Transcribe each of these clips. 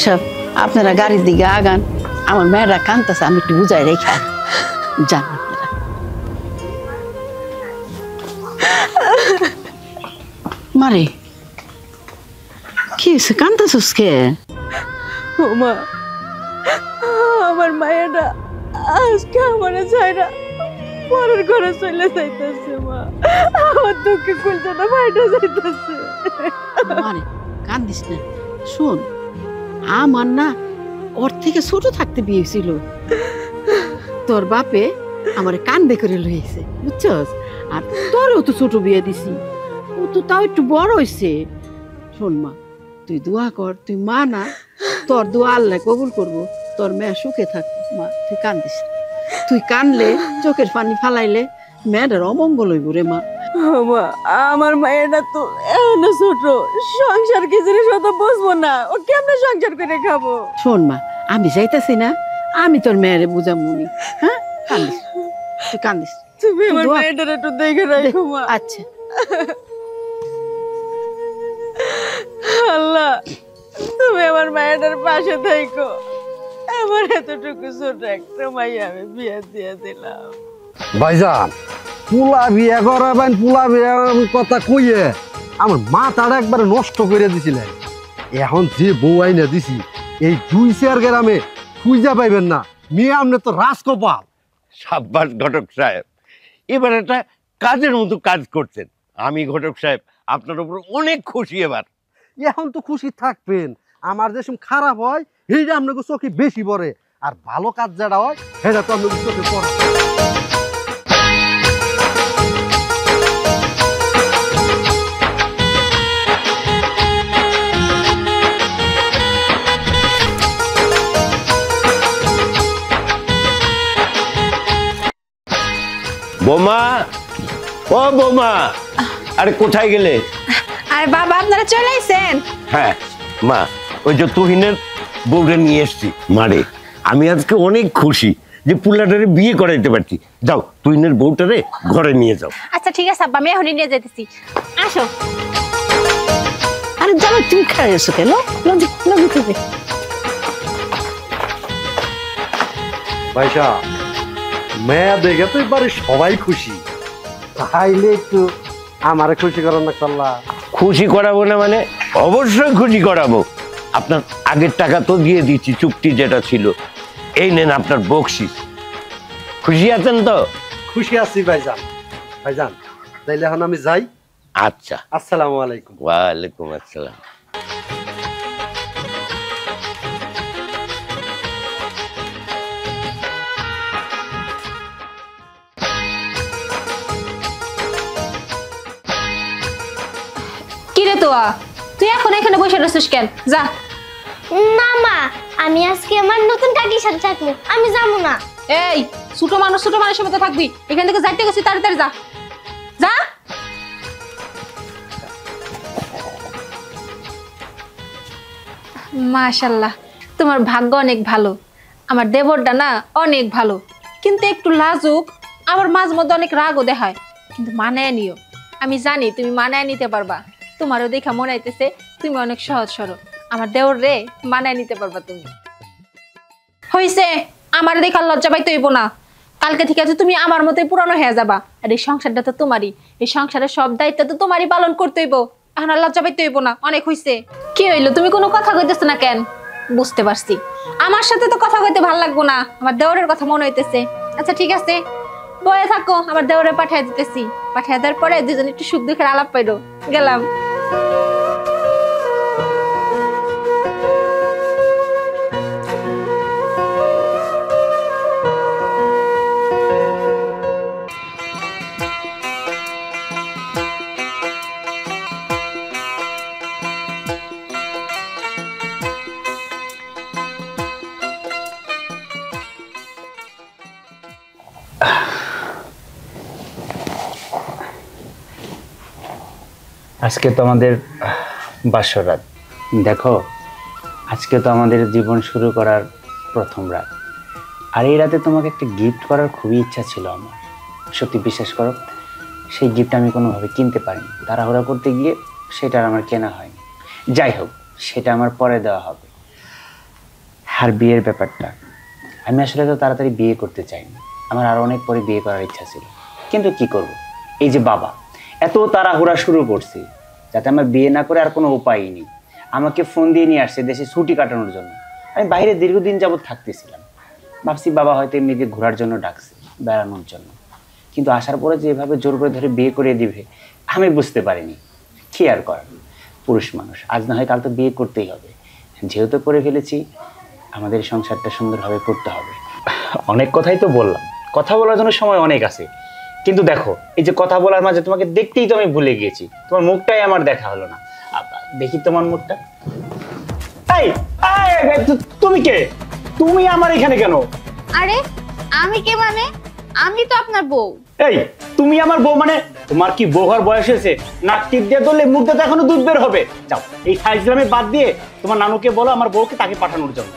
সাহেব আপনারা গাড়ির দিকে আগান, আমার মেয়েরা কাঁদতেছে, আমি একটু বুঝাই রেখা যান আপনারা। মারে কি হয়েছে, কাঁদতেছিস কে? ওমা, আমার মায়েরা আজকে আমার ছাইরা পরের ঘরে চলে যাইতেছে। মা, আমার দুঃখে কুলটা ফাইটা যাইতেছে। মারে কান্দিস না, শোন আমার না ওর থেকে ছোট থাকতে বিয়ে ছিল, তোর বাপে আমার কান্দে করে লইছে বুঝছস, আর তোরও তো ছোট বিয়ে দিছি, ও তো তাও একটু বড় হয়েছে। শোন মা, তুই দোয়া কর, তুই মা না, তোর দোয়া আল্লাহ কবুল করবো, তোর মেয়ে সুখে থাকবো। মা তুই কান্দিস, তুই কানলে চোখের পানি ফালাইলে মেয়েটার অমঙ্গল হইব রে মা। মা, আমার মায়েরা তো এখনো ছোট, সংসার কি জিনিস তো বুঝবো না, ও কেমনে সংসার করে খাবো? শোন মা, আমি যাইতাছি না, আমি তোর মেয়েরে বুঝামুনি। হ্যাঁ কান্দিস, তুই কান্দিস, তুমি আমার মায়েদের একটু দেখে রাখো মা। আচ্ছা। আল্লাহ, তুমি আমার মায়েদের পাশে থাকো। আমার এতটুকু ছোট একটা মাইয়া আমি বিয়ে দিয়ে দিলাম। ভাইজান, পোলা বিয়ে করাবেন, পোলা বিয়ে কথা কইয়ে আমার মাথাটা একবারে নষ্ট করে দিছিলেন। এখন যে বউ আইনা দিছি, এই 2-4 গ্রামে খুঁজা পাইবেন না। মেয়ে আপনি তো রাজকপাল। সাব্বাস ঘটক সাহেব, এবার একটা কাজের মতো কাজ করছেন। আমি ঘটক সাহেব আপনার উপর অনেক খুশি। এবার এখন তো খুশি থাকবেন, আমার যে সময় খারাপ হয় সেইটা আপনাকে চোখে বেশি পড়ে, আর ভালো কাজ যেটা হয় সেটা তো আপনাকে চোখে পড়ে। বোমা, ও বোমা, আরে কোথায় গেলে? আরে বাবা, আপনারা চলে আইছেন? হ্যাঁ মা, ওই যে তুহিনের বউরে নিয়ে এসছি। মারে, আমি আজকে অনেক খুশি যে পুলাটারে বিয়ে করাইতে পারছি। যাও, তুহিনের বউটারে ঘরে নিয়ে যাও। আচ্ছা ঠিক আছে আব্বা, আমি এখনই নিয়ে যাইতেছি। আসো। আরে যাবে, তুমি খাই এসো কেন? লজি থেকে ভাইসা, মেয়া দেখে তো এবারে সবাই খুশি, তাইলে একটু আমারে খুশি করার না করলা? খুশি করাবো না মানে অবশ্যই খুশি করাবো। আপনার আগের টাকা তো দিয়ে দিচ্ছি, চুক্তি যেটা ছিল। এই নেন আপনার বকশিস। খুশি আছেন তো? খুশি আছি ভাইজান। ভাইজান, তাইলে এখন আমি যাই। আচ্ছা, আসসালামু আলাইকুম। ওয়ালাইকুম আসসালাম। কিরে তোয়া, তুই এখন এখানে বসে রইছিস কেন? যা। না মা, আমি আজকে আমার নতুন কাকির সাথে থাকবো, আমি যাবো না। এই ছোট মানুষের মতো থাকবি, এখান থেকে যাইতে গেছি, তাড়াতাড়ি যা। যা। মাশাআল্লাহ, তোমার ভাগ্য অনেক ভালো। আমার দেবরটা না অনেক ভালো, কিন্তু একটু লাজুক, আবার মাঝে মধ্যে অনেক রাগও দেখায়, কিন্তু মানায় নিও। আমি জানি তুমি মানায় নিতে পারবা। তোমারও দেখা মনে হইতেছে তুমি অনেক সহজ সরল। আমার দেওর রে মানায় নিতে পারবা তুমি। হইছে, আমার দেখা লজ্জা পাইতে হইব না। কালকে ঠিক আছে, তুমি আমার মতোই পুরানো হয়ে যাবা। আর এই সংসারটা তো তোমারই, এই সংসারের সব দায়িত্ব তো তোমারই পালন করতে হইব। এখন আর লজ্জা পাইতে হইব না। অনেক হইছে। কি হইলো, তুমি কোনো কথা কইতেছো না কেন? বুঝতে পারছি, আমার সাথে তো কথা কইতে ভালো লাগবো না, আমার দেওরের কথা মনে হইতেছে। আচ্ছা ঠিক আছে, বয়ে থাকো, আমার দেওরে পাঠিয়ে দিতেছি। পাঠিয়ে দেওয়ার পরে দুজন একটু সুখ দুঃখের আলাপ পাইলো। গেলাম। আজকে তো আমাদের বাসরাত। দেখো, আজকে তো আমাদের জীবন শুরু করার প্রথম রাত, আর এই রাতে তোমাকে একটা গিফট করার খুবই ইচ্ছা ছিল আমার। সত্যি বিশ্বাস করো, সেই গিফট আমি কোনোভাবে কিনতে পারিনি, তাড়াহুড়া করতে গিয়ে সেটা আমার কেনা হয়নি। যাই হোক, সেটা আমার পরে দেওয়া হবে। আর বিয়ের ব্যাপারটা, আমি আসলে তো তাড়াতাড়ি বিয়ে করতে চাইনি। আমার আরো অনেক পরে বিয়ে করার ইচ্ছা ছিল, কিন্তু কি করব, এই যে বাবা এত তাড়াহুড়া শুরু করছে, যাতে আমার বিয়ে না করে আর কোনো উপায়ই নেই। আমাকে ফোন দিয়ে নিয়ে আসছে দেশে ছুটি কাটানোর জন্য। আমি বাইরে দীর্ঘদিন যাবৎ থাকতেছিলাম, ভাবছি বাবা হয়তো এমনিতে ঘোরার জন্য ডাকছে, বেড়ানোর জন্য। কিন্তু আসার পরে যে এভাবে জোর করে ধরে বিয়ে করে দিবে, আমি বুঝতে পারিনি। কি আর করার, পুরুষ মানুষ, আজ না হয় কাল তো বিয়ে করতেই হবে। যেহেতু করে ফেলেছি, আমাদের সংসারটা সুন্দরভাবে করতে হবে। অনেক কথাই তো বললাম, কথা বলার জন্য সময় অনেক আছে, কিন্তু দেখো এই যে কথা বলার মাঝে তোমাকে দেখতেই তো আমি ভুলে গিয়েছি। তোমার মুখটাই আমার দেখা হলো না। দেখি তোমার মুখটা। এই তুমি কে? তুমি আমার এখানে কেন? আরে আমি কে মানে? আমি তো আপনার বউ। এই তুমি আমার বউ মানে? তোমার কি বউ হওয়ার বয়স হয়েছে? নাক টিপ দিয়ে ধরলে মুখটা তো এখনো দুধ বের হবে। যাও, এই ফাইজলামি বাদ দিয়ে তোমার নানুকে বলো আমার বউকে তাকে পাঠানোর জন্য।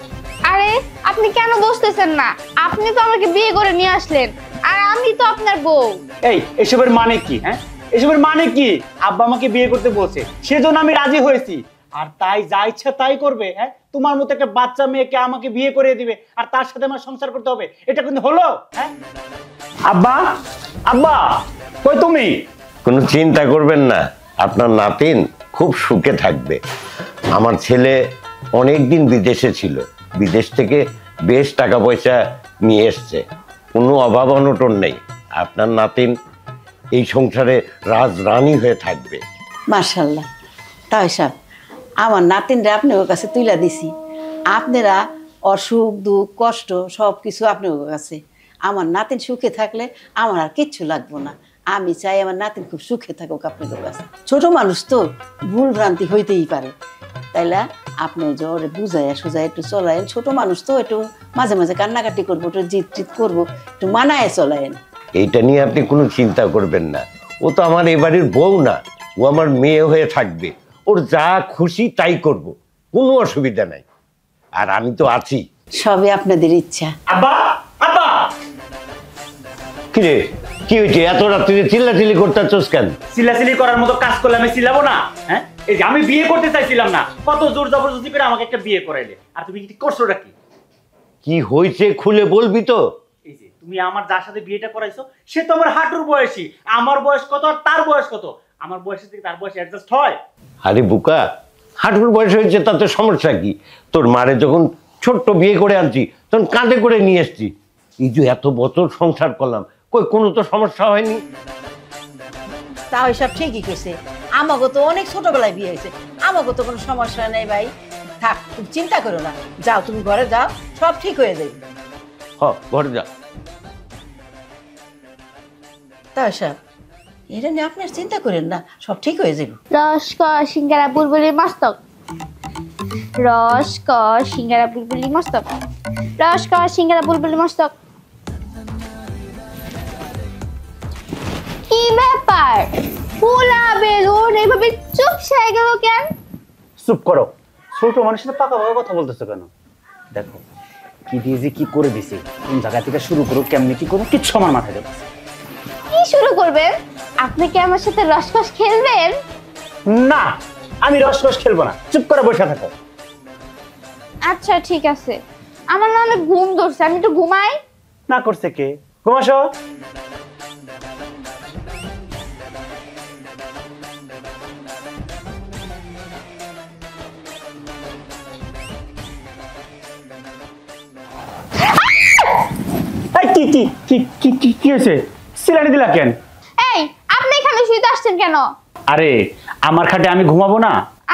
আরে আপনি কেন বসতেছেন না? আপনি তো আমাকে বিয়ে করে নিয়ে আসলেন, আর আমি তো আপনার বউ। এই এসবের মানে কি? হ্যাঁ, এসবের মানে কি? আব্বা আমাকে বিয়ে করতে বলছে, সেজন্য আমি রাজি হয়েছি, আর তাই যা ইচ্ছা তাই করবে। হ্যাঁ, তোমার মতো একটা বাচ্চা মেয়েকে আমাকে বিয়ে করে দিবে আর তার সাথে আমার সংসার করতে হবে, এটা কিন্তু হলো? হ্যাঁ আব্বা, আব্বা কই তুমি? কোনো চিন্তা করবেন না, আপনার নাতিন খুব সুখে থাকবে। আমার ছেলে অনেকদিন বিদেশে ছিল, বিদেশ থেকে বেশ টাকা পয়সা নিয়ে এসছে, কোনো অভাব অনটন নেই। আপনার নাতিন এই সংসারে রাজরানী হয়ে থাকবে। মার্শাল্লাহ। তাই সাহেব, আমার নাতিনরা আপনার কাছে তুইলা দিছি। আপনারা অসুখ দুঃখ কষ্ট সব কিছু আপনার কাছে। আমার নাতিন সুখে থাকলে আমার আর কিচ্ছু লাগবো না। আমি চাই আমার নাতিন খুব সুখে থাকুক আপনাদের কাছে। ছোট মানুষ তো ভুল ভ্রান্তি হইতেই পারে, তাইলে আপনি জ্বরে বুঝাইয়া সুজাই একটু চলায়েন। ছোট মানুষ তো একটু মাঝে মাঝে কান্নাকাটি করবো, একটু জিদ টিদ করবো, একটু মানায় চলায়েন। এইটা নিয়ে আপনি কোনো চিন্তা করবেন না। ও তো আমার এবাড়ির বউ না, ও আমার মেয়ে হয়ে থাকবে। ওর যা খুশি তাই করব, কোনো অসুবিধা নাই। আর আমি তো আছি। সবে আপনাদের ইচ্ছা। আব্বা, আব্বা কিরে, কি হয়েছে? এত রাত্রিরে চিল্লাচিল্লি করতে চাস কেন? চিল্লাচিল্লি করার মতো কাজ করলে আমি চিল্লাবো না? হ্যাঁ, এই যে আমি বিয়ে করতে চাইছিলাম না, কত জোর জবরদস্তি করে আমাকে একটা বিয়ে করাইলে, আর তুমি কি করছোটা কি? কি হয়েছে খুলে বলবি তো? এই যে তুমি আমার যার সাথে বিয়েটা করাইছো, সে তো আমার হাঁটুর বয়সী। আমার বয়স কত আর তার বয়স কত? আমার বয়সের থেকে তার বয়স অ্যাডজাস্ট হয়? আরে বুকা, হাঁটুর বয়স হয়েছে তাতে সমস্যা কি? তোর মারে যখন ছোট্ট বিয়ে করে আনছি তখন কাঁধে করে নিয়ে এসছি। এই যে এত বছর সংসার করলাম, কই কোনো তো সমস্যা হয়নি। তা ওইসব ঠিকই কইছে। আমাকে তো অনেক ছোটবেলায় বিয়ে হয়েছে, আমাকে তো কোনো সমস্যা নেই ভাই। থাক, তুমি চিন্তা করো না। যাও, তুমি ঘরে যাও, সব ঠিক হয়ে যাবে। ঘরে যা। তা ওইসব এটা নিয়ে আপনার চিন্তা করেন না, সব ঠিক হয়ে যাবে। রস ক সিঙ্গারা বুলবুলি মস্তক, রস ক সিঙ্গারা বুলবুলি মস্তক, রস ক সিঙ্গারা বুলবুলি মস্তক। কি ব্যাপার? পোলা বেলুন এইভাবে চুপসে গেল কেন? চুপ করো, ছোট মানুষের সাথে পাকা ভাবে কথা বলতেছো কেন? দেখো কি দিয়ে যে কি করে দিছি, কোন জায়গা থেকে শুরু করো, কেমনি কি করবো, কিচ্ছু আমার মাথায় যাচ্ছে। কি শুরু করবেন? আপনি কি আমার সাথে রসকস খেলবেন? না, আমি রসকস খেলবো না, চুপ করে বসে থাকো। আচ্ছা ঠিক আছে, আমার না অনেক ঘুম ধরছে, আমি একটু ঘুমাই। না করছে কে? ঘুমাসো। কি কি কি কি কি কি হয়েছে? সিলানি দিলা কেন? এই আপনি এখানে শুইতে আসছেন কেন? আরে আমার খাটে আমি ঘুমাবো না?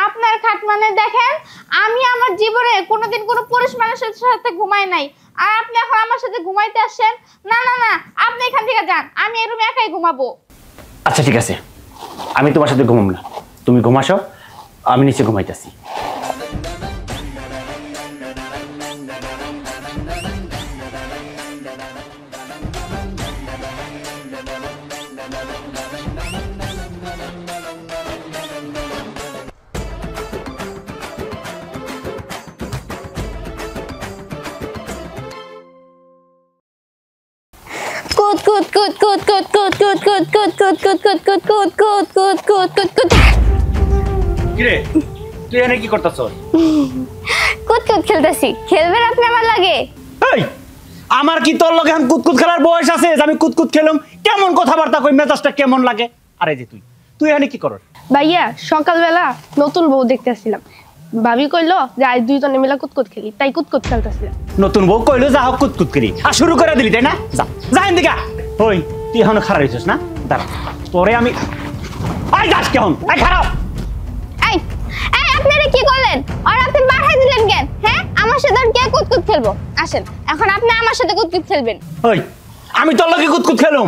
আপনার খাট মানে দেখেন, আমি আমার জীবনে কোনোদিন কোনো পুরুষ মানুষের সাথে ঘুমাই নাই, আর আপনি এখন আমার সাথে ঘুমাইতে আসছেন? না না না, আপনি এখান থেকে যান, আমি এই রুমে একাই ঘুমাবো। আচ্ছা ঠিক আছে, আমি তোমার সাথে ঘুমাবো না, তুমি ঘুমাসো, আমি নিচে ঘুমাইতেছি। কুত কুত কুত কুত কুত কুত কুত কুত কুত কুত কুত কুত কুত কুত কুত কুত কুত কুত। কি রে, তুই এখানে কি করতেছস? কুত কুত কুতকুত খেলতেছি, খেলবেন আপনি আমার লাগে? এই আমার কি তোর লগে এখন কুতকুত খেলার বয়স আছে যে আমি কুতকুত খেলুম? কেমন কথাবার্তা কই, মেজাজটা কেমন লাগে? আরে যে তুই এখানে কি করস? ভাইয়া সকালবেলা নতুন বউ দেখতেছিলাম, ভাবি কইলো যে আজ দুইজনে মিলে কুতকুত খেলি, তাই কুতকুত খেলতেছিলাম। নতুন বউ কইলো যা হোক কুতকুত করি, আর শুরু করে দিলি তাই না? যা এদিকে। ওই তুই এখনো খারাপ হইছিস না? দাঁড়া তোরে আমি আই যাস কেমন এই খারাপ। এই এই আপনারা কি করলেন? আর আপনি পাঠাই দিলেন কেন? হ্যাঁ, আমার সাথে আর কে কুতকুত খেলবো? আসেন এখন আপনি আমার সাথে কুতকুত খেলবেন। ওই আমি তোর লগে কুতকুত খেলুম?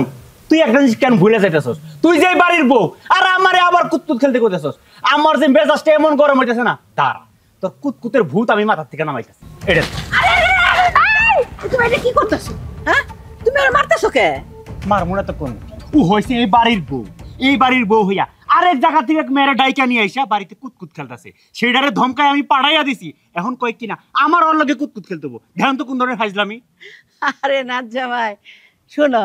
তুই একটা জিনিস কেন ভুলে যাইতেছস? তুই যে বাড়ির বউ আর আমারে আবার কুতকুত খেলতে কইতেছস। আমার যে মেজাজটা এমন গরম হইতেছে না, দাঁড়া তোর কুতকুতের ভূত আমি মাথার থেকে নামাইতেছি। এটা তুমি এটা কি করতেছো? হ্যাঁ, তুমি আর মারতেছো কে? মার মনে তো কোন ও হইছে এই বাড়ির বউ, এই বাড়ির বউ হইয়া আরেক জায়গা থেকে মেয়েরা ডাইকা নিয়ে আইসা বাড়িতে কুতকুত খেলতেছে। সেইটারে ধমকায় আমি পাড়াইয়া দিছি। এখন কই কিনা আমার ওর লগে কুতকুত খেলতেবো। ধ্যান তো কোন ধরনের ফাইজলামি। আরে নাথ জামাই, শোনো,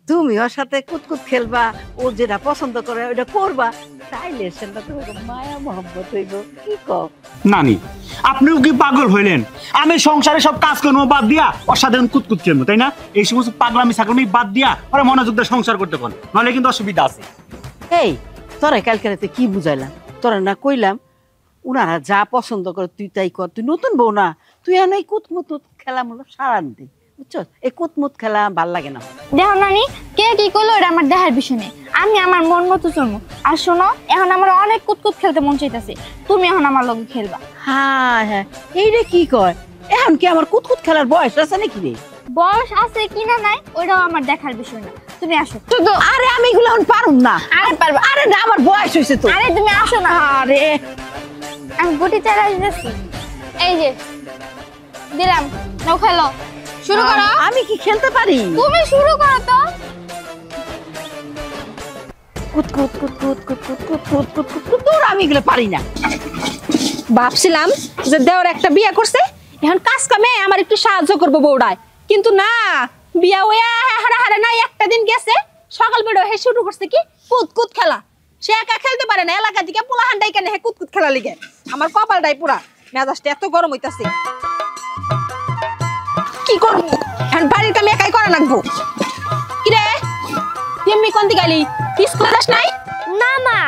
তুমি ওর সাথে কুতকুত খেলবা, ও যেটা পছন্দ করে ওটা করবা, তাইলে সেটা তোমাকে মায়া মহব্বত হইব। কি কও? নানি আপনিও কি পাগল হইলেন? আমি সংসারে সব কাজ কর্ম বাদ দিয়া ওর সাথে কুতকুত খেলবো তাই না? এই সমস্ত পাগলামি ছাগলামি বাদ দিয়া ওরা মনোযোগ দিয়ে সংসার করতে পারেন, নাহলে কিন্তু অসুবিধা আছে। এই তোরা কালকে রাতে কি বুঝাইলাম? তোরা না কইলাম উনারা যা পছন্দ করে তুই তাই কর, তুই নতুন বউ না, তুই এখন এই কুতমুত খেলা মূল সারান দে, বুঝছো? এই কুতমুত খেলা ভাল লাগে না। দেখো নানি, কে কি করলো এটা আমার দেখার বিষয় নেই, আমি আমার মন মতো চলবো। আর শোনো, এখন আমার অনেক কুতকুত খেলতে মন চাইতেছে, তুমি এখন আমার লগে খেলবা। হ্যাঁ হ্যাঁ, এই রে কি কয়, এখন কি আমার কুতকুত খেলার বয়স আছে নাকি রে? বয়স আছে কিনা নাই ওইটাও আমার দেখার বিষয় না, তুমি আসো। শুধু আরে আমি এগুলো এখন পারুম না। আরে পারবা? আরে না, আমার বয়স হয়েছে তো। আরে তুমি আসো না। আরে আমি গুটি চালা আসতেছি, এই যে দিলাম, নাও খেলো, শুরু করো। আমি কি খেলতে পারি? তুমি শুরু করো তো। কুতকুত কুতকুত কুতকুত কুতকুত কুতকুত কুতকুত, আমি এগুলো পারি না। ভাবছিলাম যে দেওর একটা বিয়ে করছে, এখন কাজ কামে আমার একটু সাহায্য করবো বউড়ায়, কিন্তু না, বিয়া হইয়া হারা হারা নাই একটা দিন গেছে, সকাল বেড়ে হে শুরু করছে কি কুতকুত খেলা। সে একা খেলতে পারে না, এলাকা থেকে পোলা হান্ডাই কেন হে কুতকুত খেলা লিগে। আমার কপালটাই পুরা, মেজাজটা এত গরম হইতাছে। কি করবো এখন, বাড়ির কাম একাই করা লাগবো। কিরে তুমি কোন দিকে গেলি? স্কুলে যাস নাই? না মা,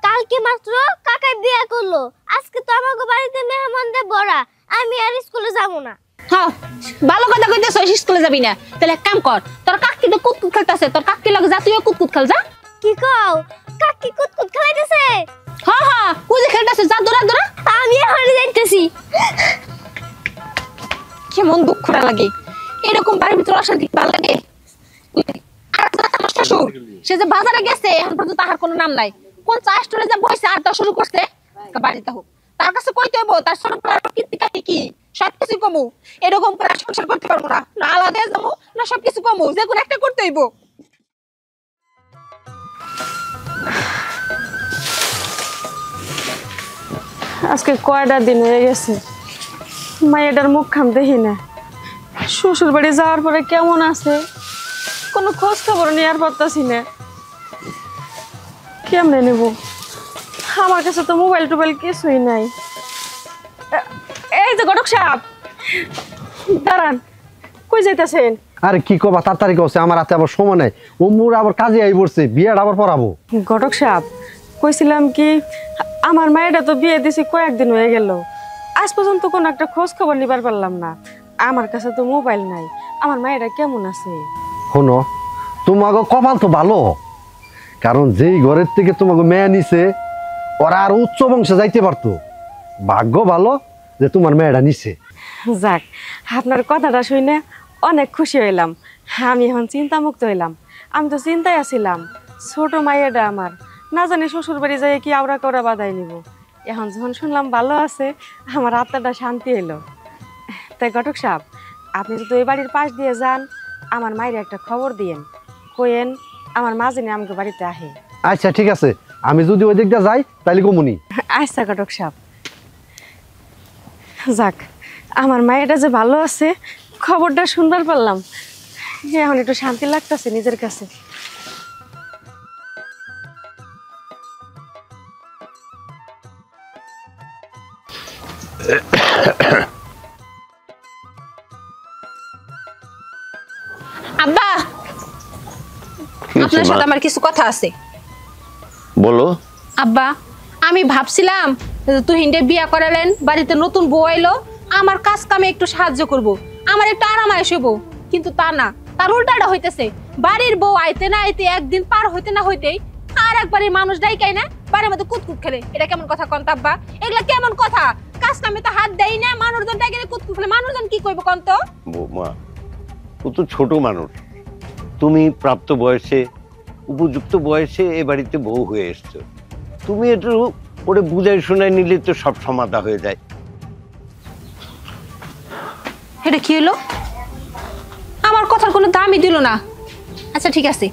কালকে মাত্র কাকা বিয়া করলো, আজকে তো আমাকে বাড়িতে মেহমানদের বড়া, আমি আর স্কুলে যাবো না। হ্যাঁ, ভালো কথা কইতেছ, স্কুলে যাবি না? তাহলে এক কাম কর, তোর কাকি তো কুতকুত খেলতেছে, তোর কাকি লগে যা, তুইও কুতকুত খেল যা। কি কও, কাকি কুতকুত খেলাইতেছে? হ্যাঁ হ্যাঁ, ওই যে খেলতেছে, যা দৌড়া দৌড়া। আমি এখনই যাইতেছি। কেমন দুঃখটা লাগে, এরকম বাড়ির ভিতরে অশান্তি ভালো লাগে। আর আমার শ্বশুর, সে যে বাজারে গেছে এখন পর্যন্ত তাহার কোনো নাম নাই, কোন চা স্টলে যা বসে আড্ডা শুরু করছে বাড়িতে হোক, তার কাছে কইতে হইব তার ছোটবেলার কীর্তি কি সবকিছু কমু। এরকম করে সংসার করতে পারবো না, না আলাদা যাবো না সবকিছু কমু, যে কোনো একটা করতে হইব। আজকে কয়টা দিন হয়ে গেছে মায়েটার মুখ খান দেখি না। শ্বশুর বাড়ি যাওয়ার পরে কেমন আছে কোনো খোঁজ খবর নেওয়ার পারতাছি না। কেমনে নেব, আমার কাছে তো মোবাইল টোবাইল কিছুই নাই। এই যে ঘটক সাহেব, দাঁড়ান, কই যাইতেছেন? আরে কি কবা, তাড়াতাড়ি কছে, আমার হাতে আবার সময় নাই। ও মোর আবার কাজে আই পড়ছে, বিয়েটা আবার পড়াবো। ঘটক সাহেব কইছিলাম কি, আমার মায়েরা তো বিয়ে দিছি কয়েকদিন হয়ে গেল, আজ পর্যন্ত কোনো একটা খোঁজ খবর নিবার পারলাম না। আমার কাছে তো মোবাইল নাই, আমার মায়েরা কেমন আছে? শোনো, তোমাকে কপাল তো ভালো, কারণ যেই ঘরের থেকে তোমাকে মেয়ে নিছে ওরা আর উচ্চ বংশে যাইতে পারতো। ভাগ্য ভালো যে তোমার মেয়েটা নিছে। যাক, আপনার কথাটা শুনে অনেক খুশি হইলাম। আমি এখন চিন্তামুক্ত হইলাম। আমি তো চিন্তায় আছিলাম, ছোট মাইয়াটা আমার না জানি শ্বশুর বাড়ি যাই কি আওড়া করা বাদাই নিব। এখন যখন শুনলাম ভালো আছে, আমার আত্মাটা শান্তি এলো। তাই ঘটক সাহেব, আপনি যদি ওই বাড়ির পাশ দিয়ে যান, আমার মায়ের একটা খবর দিয়েন, কইেন আমার মা জানি আমাকে বাড়িতে আহে। আচ্ছা ঠিক আছে, আমি যদি ওই দিকটা যাই তাহলে কমুনি। আচ্ছা ঘটক সাহেব। যাক, আমার মায়েরা যে ভালো আছে খবরটা শুনবার পারলাম, এখন একটু শান্তি লাগতেছে নিজের কাছে। আপনার সাথে আমার কিছু কথা আছে। বলো। আব্বা, আমি ভাবছিলাম তুহিনকে বিয়া করালেন, বাড়িতে নতুন বউ আইলো, আমার কাজ কামে একটু সাহায্য করব, আমার একটু আরাম আইসব, কিন্তু তা না, তার উল্টাটা হইতেছে। বাড়ির বউ আইতে না আইতে একদিন পার হইতে না হইতেই আর একবারে মানুষ ডাইকাই না বাড়ির মধ্যে কুতকুত খেলে। এটা কেমন কথা কন্ত আব্বা? এগুলা কেমন কথা? কাজ কামে তো হাত দেই না, মানুষজন ডাইকে কুতকুত খেলে, মানুষজন কি কইব কন্ত? বৌমা, ও তো ছোট মানুষ, তুমি প্রাপ্ত বয়সে, উপযুক্ত বয়সে এ বাড়িতে বউ হয়ে এসছো, তুমি একটু ওরে বুঝাই শোনাই নিলে তো সব সমাধা হয়ে যায়। এটা কি হলো? আমার কথার কোনো দামই দিল না। আচ্ছা ঠিক আছে,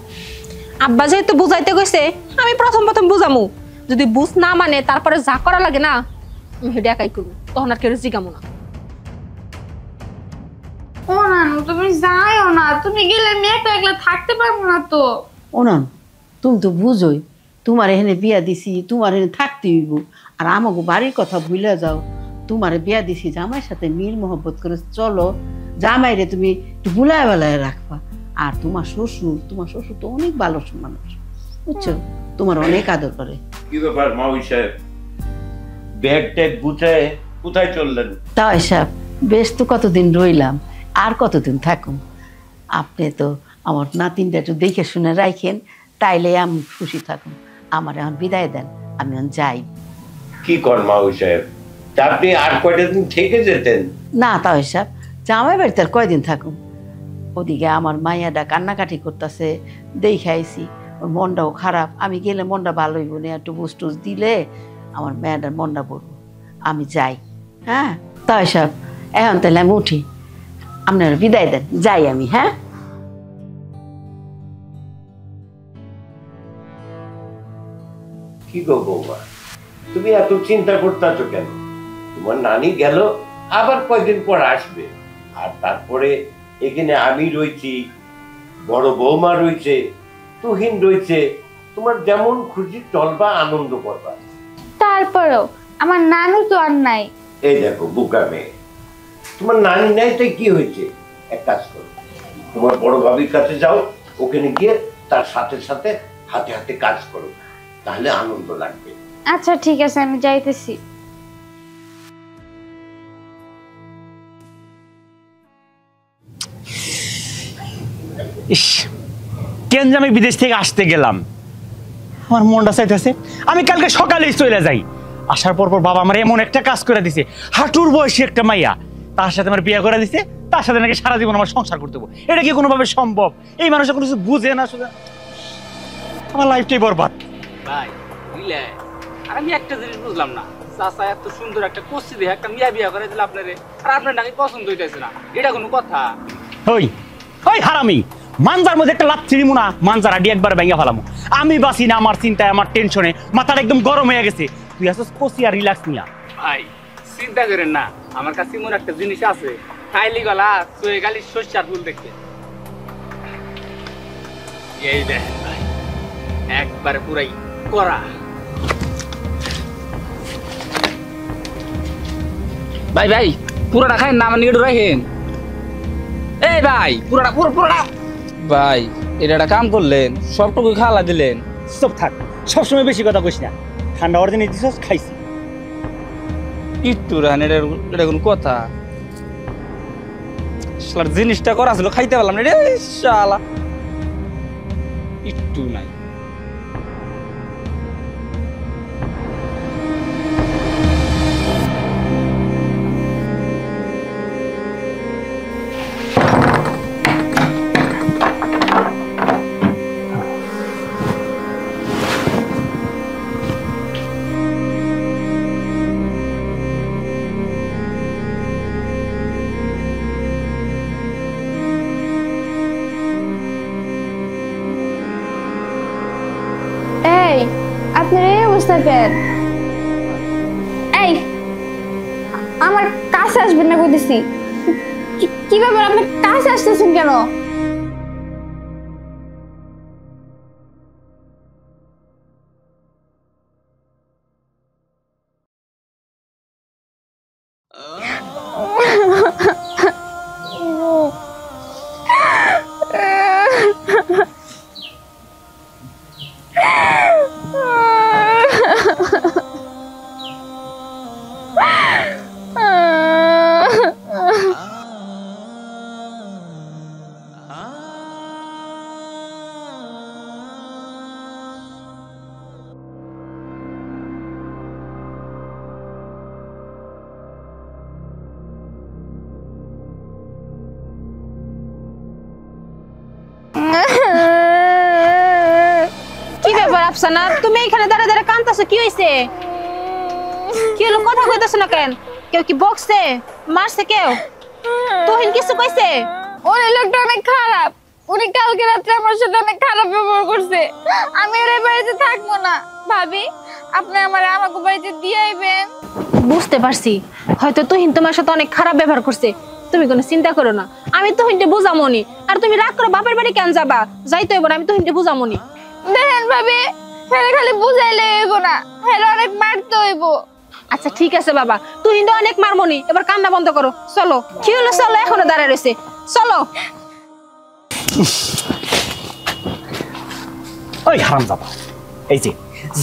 আব্বা যেহেতু বুঝাইতে গেছে, আমি প্রথম বুঝামু। যদি বুঝ না মানে তারপরে যা করা লাগে না, আমি হেডে একাই করবো, তখন আর কেউ জিগামো না। ও নানু, তুমি যাইও না, তুমি গেলে আমি একলা একলা থাকতে পারবো না তো। ওনান, তুমি তো বুঝোই তোমার এখানে বিয়া দিছি, তোমার এখানে থাকতে হইব। আর আমাকে বাড়ির কথা ভুলে যাও। তোমারে বিয়া দিছি জামাইয়ের সাথে মিল মোহব্বত করে চলো, জামাইরে তুমি একটু বুলায় বেলায় রাখবা। আর তোমার শ্বশুর তো অনেক ভালো মানুষ, বুঝছো, তোমার অনেক আদর করে। কি ব্যাপার মাউই সাহেব, ব্যাগ ট্যাগ গুছায় কোথায় চললেন? তাই সাহেব, বেশ তো কতদিন রইলাম, আর কতদিন থাকুন। আপনি তো আমার নাতিনটা একটু দেখে শুনে রাখেন, তাইলে আমি খুশি থাকুন। আমার এখন বিদায় দেন, আমি এখন যাই। কি কর মাউই সাহেব, তা আপনি আর কয়টা দিন থেকে যেতেন? না তাও সাহেব, জামাই বাড়িতে আর কয়দিন থাকুন? ওদিকে আমার মাইয়াটা কান্নাকাটি করতেছে, দেখাইছি, ওর মনটাও খারাপ। আমি গেলে মনটা ভালো হইব না, একটু বুঝ টুস দিলে আমার মেয়েটার মনটা পড়বো। আমি যাই। হ্যাঁ তাই সাহেব, এখন তাহলে আমি উঠি, আপনারা বিদায় দেন, যাই আমি। হ্যাঁ কি গো বৌমা, তুমি এত চিন্তা করতেছো কেন? তোমার নানি গেল, আবার কয়দিন পর আসবে, আর তারপরে এখানে আমি রয়েছি, বড় বৌমা রয়েছে, তুহিন রয়েছে, তোমার যেমন খুশি চলবা, আনন্দ করবা। তারপরেও আমার নানু তো আর নাই। এই দেখো বুকা মেয়ে, তোমার নানি নাই তাই কি হয়েছে? এক কাজ করো, তোমার বড় ভাবির কাছে যাও, ওখানে গিয়ে তার সাথে সাথে হাতে হাতে কাজ করো, তাহলে আনন্দ লাগবে। আচ্ছা ঠিক আছে, আমি যাইতেছি। ইস, কেন যে আমি বিদেশ থেকে আসতে গেলাম, আমার মনটা চাইতেছে আমি কালকে সকালেই চলে যাই। আসার পর বাবা আমার এমন একটা কাজ করে দিছে, হাঁটুর বয়সী একটা মাইয়া, তার সাথে আমার বিয়ে করে দিছে, তার সাথে নাকি সারা জীবন আমার সংসার করতে হবে। এটা কি কোনোভাবে সম্ভব? এই মানুষ কোনো কিছু বুঝে না, শুধু আমার লাইফটাই বরবাদ। ভাই বুঝলে, আর আমি একটা জিনিস বুঝলাম না, চাচা এত সুন্দর একটা কষি দিয়ে একটা মিয়া বিয়া করে দিল আপনারে, আর আপনার নাকি পছন্দ হইতেছে না, এটা কোনো কথা? ওই ওই হারামি, মানজার মধ্যে একটা লাভ ছিড়িমু না, মানজার আডি একবার ভেঙে ফেলামু। আমি বাসি না, আমার চিন্তায়, আমার টেনশনে মাথাটা একদম গরম হয়ে গেছে। তুই আসছিস কষি আর রিল্যাক্স নিয়া। ভাই চিন্তা করেন না, আমার কাছে এমন একটা জিনিস আছে, খাইলি গলা চুয়ে গালি শস্যার ফুল দেখতে। এই দেখেন ভাই, একবারে পুরাই করা। ভাই ভাই পুরোটা খাইন না, আমার নিয়ে রাখেন। এই ভাই পুরোটা পুরোটা ভাই, এটা একটা কাম করলেন, সবটুকু খাওয়া দিলেন। সব থাক, সবসময় বেশি কথা কইস না। ঠান্ডা হওয়ার দিনে দিছস, খাইছি। একটু রান, এটা কোনো কথা? শালার জিনিসটা করা ছিল, খাইতে পারলাম না রে শালা। একটু নাই। আপনার এই অবস্থা কেন? এই আমার কাছে আসবেন না কইতেছি। কি ব্যাপার, আপনি কাছে আসতেছেন কেন? আফসানা, তুমি এখানে দাঁড়া দাঁড়া কাঁদতেছো, কি হইছে? কি হলো, কথা কইতেছ না কেন? কেউ কি বকছে, মারছে কেউ? তুহিন কিছু কইছে? ওর লোকটা অনেক খারাপ, উনি কালকে রাত্রে আমার সাথে অনেক খারাপ ব্যবহার করছে। আমি ওর বাড়িতে থাকবো না। ভাবি, আপনি আমাকে বাড়িতে দিয়ে আইবেন। বুঝতে পারছি, হয়তো তুহিন তোমার সাথে অনেক খারাপ ব্যবহার করছে। তুমি কোনো চিন্তা করো না, আমি তুহিনকে বুঝামনি। আর তুমি রাগ করে বাপের বাড়ি কেন যাবা? যাইতে হইব না, আমি তুহিনকে বুঝামনি। দেখেন ভাবি, হেলে খালি বুঝাইলে হইব না, হেলে অনেক মারতে হইব। আচ্ছা ঠিক আছে বাবা, তুহিন তো অনেক মারমনি, এবার কান্না বন্ধ করো। চলো। কি হলো? চলো, এখনো দাঁড়ায় রয়েছে, চলো। ওই হারামজাদা, এই যে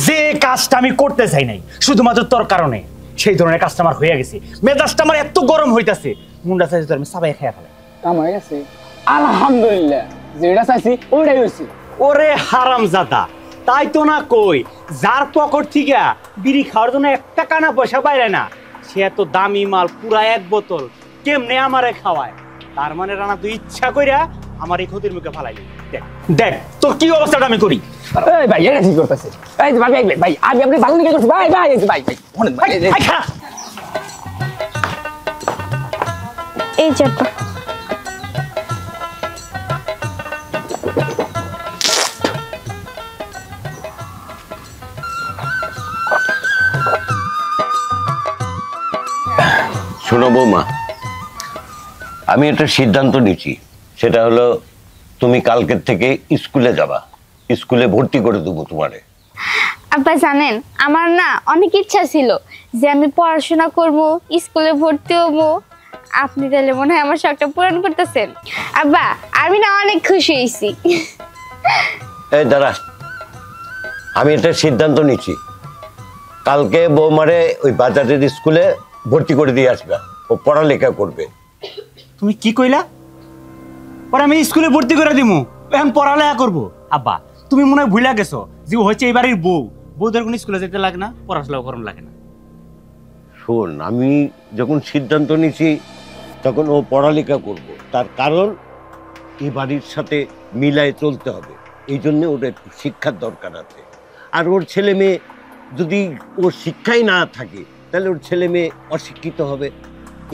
যে কাজটা আমি করতে চাই নাই শুধুমাত্র তোর কারণে, সেই ধরনের কাজটা আমার হয়ে গেছে। মেজাজটা আমার এত গরম হইতাছে, মুন্ডা চাইছে তোর আমি সাবাই খেয়ে ফেলে। কামাই গেছে আলহামদুলিল্লাহ, যেটা চাইছি ওইটাই হয়েছে। ওরে হারামজাদা, তাই তো না কই, যার পকেট থেকে বিড়ি খাওয়ার জন্য একটা কানা পয়সা বাইরে না, সে এত দামি মাল পুরা এক বোতল কেমনে আমারে খাওয়ায়? তার মানে রানা তুই ইচ্ছা কইরা আমার এই ক্ষতির মুখে ফালাইলি। দেখ দেখ তোর কি অবস্থাটা আমি করি। এই ভাই, এটা ঠিক করতেছে। এই ভাই ভাই ভাই, আমি আপনি ভালো নিকে করছি ভাই ভাই ভাই ভাই অনেক ভাই। এই চারটা শোনো বৌমা, আমি একটা সিদ্ধান্ত নিচ্ছি, সেটা হলো তুমি কালকের থেকে স্কুলে যাবা, স্কুলে ভর্তি করে দেবো তোমারে। আব্বা জানেন, আমার না অনেক ইচ্ছা ছিল যে আমি পড়াশোনা করব, স্কুলে ভর্তি হব। আপনি তাহলে মনে হয় আমার শখটা পূরণ করতেছেন। আব্বা, আমি না অনেক খুশি হয়েছি। এই দাঁড়া, আমি একটা সিদ্ধান্ত নিচ্ছি, কালকে বৌমারে ওই বাজারের স্কুলে ভর্তি করে দিয়ে আসবে, ও পড়ালেখা করবে। তুমি কি কইলা? পরে আমি স্কুলে ভর্তি করে দিমু, এখন পড়ালেখা করবো? আব্বা, তুমি মনে হয় ভুলে গেছো যে ও হচ্ছে এই বাড়ির বউ, বউদের কোনো স্কুলে যেতে লাগে না, পড়াশোনা করানো লাগে না। শোন, আমি যখন সিদ্ধান্ত নিছি তখন ও পড়ালেখা করব, তার কারণ এই বাড়ির সাথে মিলায় চলতে হবে, এই জন্য ওর একটু শিক্ষার দরকার আছে। আর ওর ছেলে মেয়ে যদি ওর শিক্ষাই না থাকে তাহলে ওর ছেলে মেয়ে অশিক্ষিত হবে,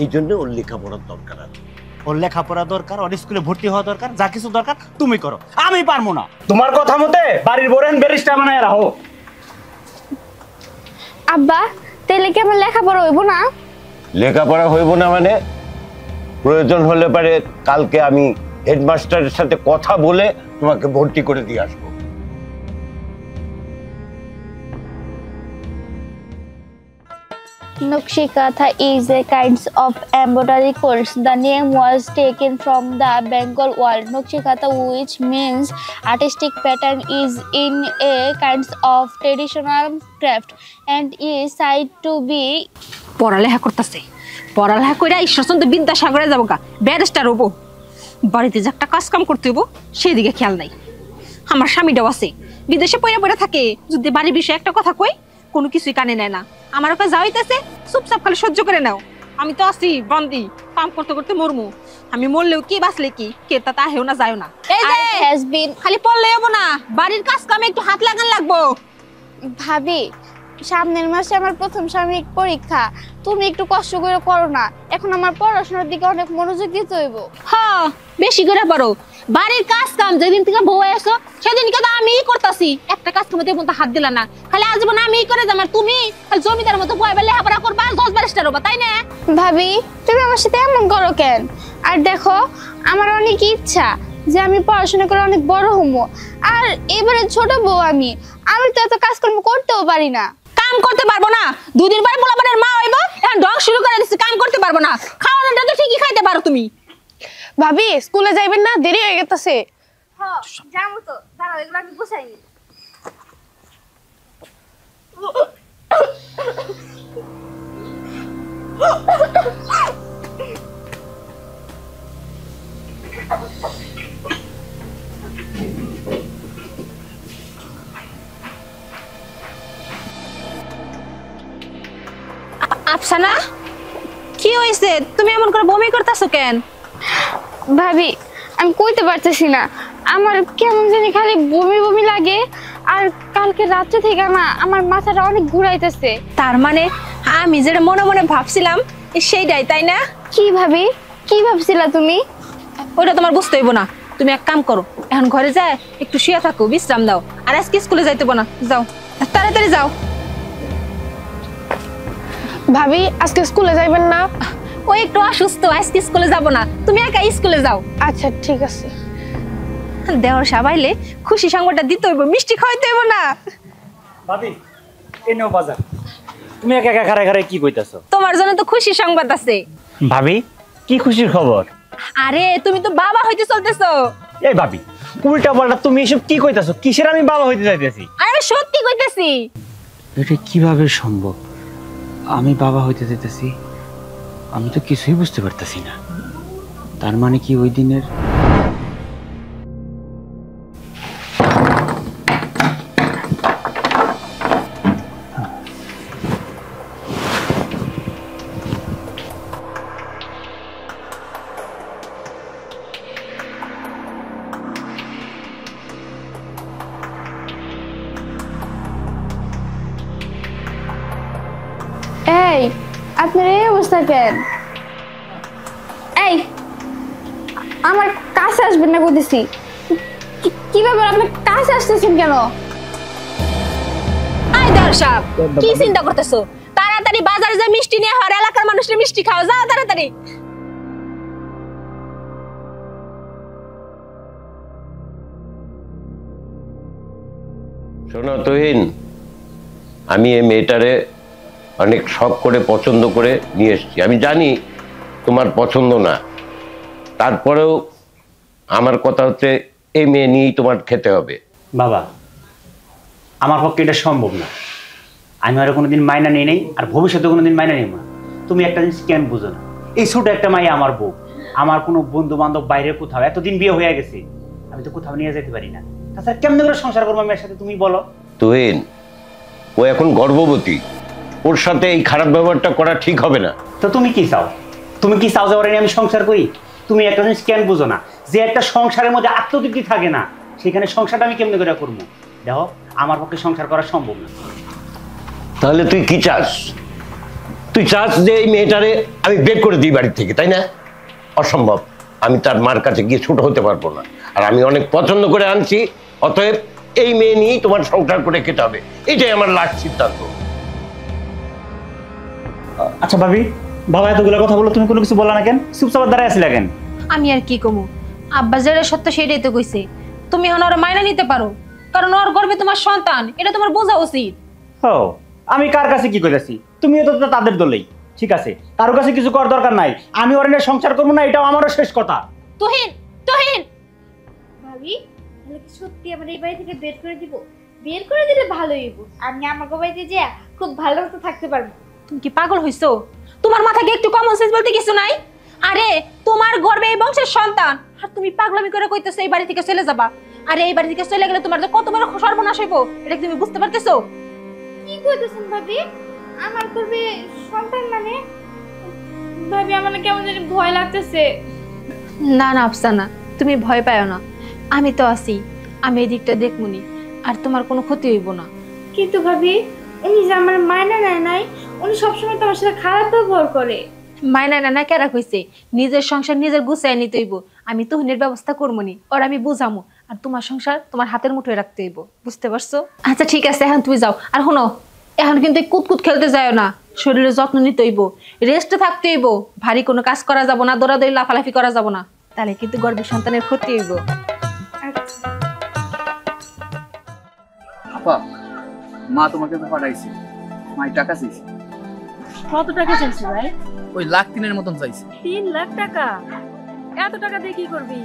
এই জন্য ওর লেখাপড়ার দরকার আছে। ওর লেখাপড়া দরকার, ওর স্কুলে ভর্তি হওয়া দরকার, যা কিছু দরকার তুমি করো, আমি পারবো না। তোমার কথা মতে বাড়ির বরেন ব্যারিস্টার বানায় রাখো। আব্বা, তাহলে কি আমার লেখাপড়া হইব না? লেখাপড়া হইব না মানে, প্রয়োজন হলে পারে কালকে আমি হেডমাস্টারের সাথে কথা বলে তোমাকে ভর্তি করে দিয়ে আসবো। Nakshikatha is a kind of embroidery course. The name was taken from the Bengal word Nakshikatha, which means artistic pattern, is in a kind of traditional craft and is said to be পড়ালেখা করতেছে, পড়ালেখা করে ঈশ্বরচন্দ্র বিদ্যাসাগরে যাবো গা, barrister হবো। বাড়িতে যে একটা কাজ কাম করতে হইব সেদিকে খেয়াল নাই। আমার স্বামীটাও আছে, বিদেশে পড়ে পড়ে থাকে, যদি বাড়ির বিষয়ে একটা কথা কই কোনো কিছুই কানে নেয় না। আমার ওকে যাইতেছে চুপচাপ খালি সহ্য করে নাও। আমি তো আছি বন্দি, কাম করতে করতে মরমু। আমি মরলেও কি বাঁচলে কি, কে তা হেও না যায় না। এই যে has been খালি পড়লে হবো না, বাড়ির কাজ কামে একটু হাত লাগান লাগবো। ভাবি, সামনের মাসে আমার প্রথম সাময়িক পরীক্ষা, তুমি একটু কষ্ট করে করো না। এখন আমার পড়াশোনার দিকে অনেক মনোযোগ দিতে হইব। হ্যাঁ, বেশি করে পারো। বাড়ির কাজ কাম যেদিন থেকে বউ আসো সেদিনকে তো আমিই করতেছি, একটা কাজ কামতে মতো হাত দিলা না। খালি আজীবন আমিই করে যাম, আর তুমি খালি জমিদার মতো বই বেলে লেখাপড়া করবা আর 10 ব্যারিস্টার হবা, তাই না? ভাবি, তুমি আমার সাথে এমন করো কেন? আর দেখো, আমার অনেক ইচ্ছা যে আমি পড়াশোনা করে অনেক বড় হবো। আর এবারে ছোট বউ, আমি তো এত কাজকর্ম করতেও পারি না। কাম করতে পারবো না, দুদিন পরে পোলাপানের মা হইব, এখন ডং শুরু করে দিছি, কাম করতে পারবো না। খাওয়ানোটা তো ঠিকই খাইতে পারো তুমি। ভাবি, স্কুলে যাইবেন না? দেরি হয়ে গেছে। হ্যাঁ, যাবো তো, দাঁড়াও, এগুলো আমি গুছাইনি। আফসানা, কি হয়েছে? তুমি এমন করে বমি করতেছো কেন? ভাবি, আমি কইতে পারতেছি না, আমার কেমন জানি খালি বমি বমি লাগে। আর কালকে রাত্রে থেকে না আমার মাথাটা অনেক ঘুরাইতেছে। তার মানে আমি যেটা মনে মনে ভাবছিলাম সেইটাই, তাই না? কি ভাবি, কি ভাবছিলা তুমি? ওইটা তোমার বুঝতে হইব না। তুমি এক কাম করো, এখন ঘরে যায় একটু শুয়ে থাকো, বিশ্রাম দাও। আর আজকে স্কুলে যাইতে না, যাও তাড়াতাড়ি যাও। ভাবি আজকে স্কুলে যাইবেন না? ও একটু অসুস্থ, আজকে স্কুলে যাব না, তুমি একা স্কুলে যাও। আচ্ছা ঠিক আছে। দেওয়ার সবাইলে খুশি সংবাদটা দিতে হইব, মিষ্টি খাওয়াইতে হইব না। ভাবি এই নাও বাজার। তুমি একা একা ঘরে ঘরে কি কইতাছো? তোমার জন্য তো খুশি সংবাদ আছে। ভাবি কি খুশির খবর? আরে তুমি তো বাবা হইতে চলতেছো। এই ভাবি উল্টা পাল্টা তুমি এসব কি কইতাছো? কিসের আমি বাবা হইতে যাইতেছি? আরে সত্যি কইতেছি। এটা কিভাবে সম্ভব? আমি বাবা হইতে যাইতেছি? আমি তো কিছুই বুঝতে পারতেছি না। তার মানে কি ওই দিনের এই আপনার এই অবস্থা কেন? এই আমার কাছে আসবেন না বলতেছি। কি ব্যাপার, আপনার কাছে আসতেছেন কেন? আই দর্শক, কি চিন্তা করতেছো? তাড়াতাড়ি বাজারে যা মিষ্টি নিয়ে হর এলাকার মানুষের মিষ্টি খাও, যাও তাড়াতাড়ি। শোনো তুহিন, আমি এই মেয়েটারে অনেক শখ করে পছন্দ করে নিয়ে এসেছি। আমি জানি তোমার পছন্দ না, তারপরেও আমার কথা হচ্ছে এই মেয়ে নিয়েই তোমার খেতে হবে। বাবা আমার পক্ষে এটা সম্ভব না। আমি আর কোনোদিন মাইনা নিই নাই, আর ভবিষ্যতে কোনোদিন মাইনা নিব না। তুমি একটা জিনিস কেন বুঝো না? এই ছোট একটা মাই আমার বউ, আমার কোনো বন্ধু বান্ধব বাইরে কোথাও, এতদিন বিয়ে হয়ে গেছে, আমি তো কোথাও নিয়ে যেতে পারি না। তাছাড়া কেমন করে সংসার করবো মেয়ের সাথে তুমি বলো? তুহিন, ও এখন গর্ভবতী, ওর সাথে এই খারাপ ব্যবহারটা করা ঠিক হবে না। তো তুমি কি চাও? তুমি কি চাও যে ওরা নিয়ে আমি সংসার করি? তুমি একটা জিনিস কেন বুঝো না যে একটা সংসারের মধ্যে আত্মতৃপ্তি থাকে না, সেখানে সংসারটা আমি কেমনে করে করবো? দেখো আমার পক্ষে সংসার করা সম্ভব না। তাহলে তুই কি চাস? তুই চাস যে এই মেয়েটারে আমি বের করে দিই বাড়ি থেকে, তাই না? অসম্ভব, আমি তার মার কাছে গিয়ে ছোট হতে পারবো না। আর আমি অনেক পছন্দ করে আনছি, অতএব এই মেয়ে নিয়েই তোমার সংসার করে খেতে হবে, এটাই আমার লাস্ট সিদ্ধান্ত। আচ্ছা ভাবি, বাবা এতগুলো কথা বলো, তুমি কোনো কিছু বলা না কেন? চুপচাপ দাঁড়ায় আসলে কেন? আমি আর কি কমু, আব্বা যেটা সত্য সেটাই তো কইছে। তুমি এখন ওরা মাইনা নিতে পারো, কারণ ওর গর্ভে তোমার সন্তান, এটা তোমার বোঝা উচিত। ও আমি কার কাছে কি কইতাছি? তুমিও তো তাদের দলেই, ঠিক আছে? কারোর কাছে কিছু করার দরকার নাই। আমি ওর নিয়ে সংসার করবো না, এটাও আমারও শেষ কথা। তুহিন, তুহিন, ভাবি তাহলে কি সত্যি আমার এই বাড়ি থেকে বের করে দিব? বের করে দিলে ভালোই হইব, আমি আমার বাড়িতে যে খুব ভালো মতো থাকতে পারবো। তুমি কি পাগল হইছো? তোমার মাথায় কি একটু কমন সেন্স বলতে কিছু নাই? আরে তোমার গর্ভে এই বংশের সন্তান, আর তুমি পাগলামি করে কইতেছো এই বাড়ি থেকে চলে যাবা। আরে এই বাড়ি থেকে চলে গেলে তোমার যে কত বড় সর্বনাশ হইব, এটা কি তুমি বুঝতে পারতেছো? কি কইতেছেন ভাবি? আমার করবে সন্তান মানে? ভাবি আমার না কেমন জানি ভয় লাগতেছে। না না আফসানা, তুমি ভয় পাও না, আমি তো আছি, আমি এই দিকটা দেখমুনি, আর তোমার কোনো ক্ষতি হইব না। কিন্তু ভাবি উনি যে আমার মায়না নেয় নাই, উনি সবসময় তোমার সাথে খারাপ ব্যবহার করে। মায়না না কেরা কইছে? নিজের সংসার নিজের গুছাই নিতে হইব। আমি তুহিনের ব্যবস্থা করবনি, ওর আমি বুঝামু, আর তোমার সংসার তোমার হাতের মুঠোয় রাখতে হইব, বুঝতে পারছো? আচ্ছা ঠিক আছে, এখন তুমি যাও। আর শোনো, এখন কিন্তু কুতকুত খেলতে যাও না, শরীরের যত্ন নিতে হইব, রেস্টে থাকতে হইব। ভারী কোনো কাজ করা যাব না, দৌড়াদৌড়ি লাফালাফি করা যাব না, তাহলে কিন্তু গর্ভের সন্তানের ক্ষতি হইব। আপা, মা তোমাকে তো পাঠাইছে, মাই টাকা চাইছে। কত টাকা চাইছি ভাই? ওই 1,03,000 মতন চাইছে। 3 লাখ টাকা? এত টাকা দিয়ে কি করবি?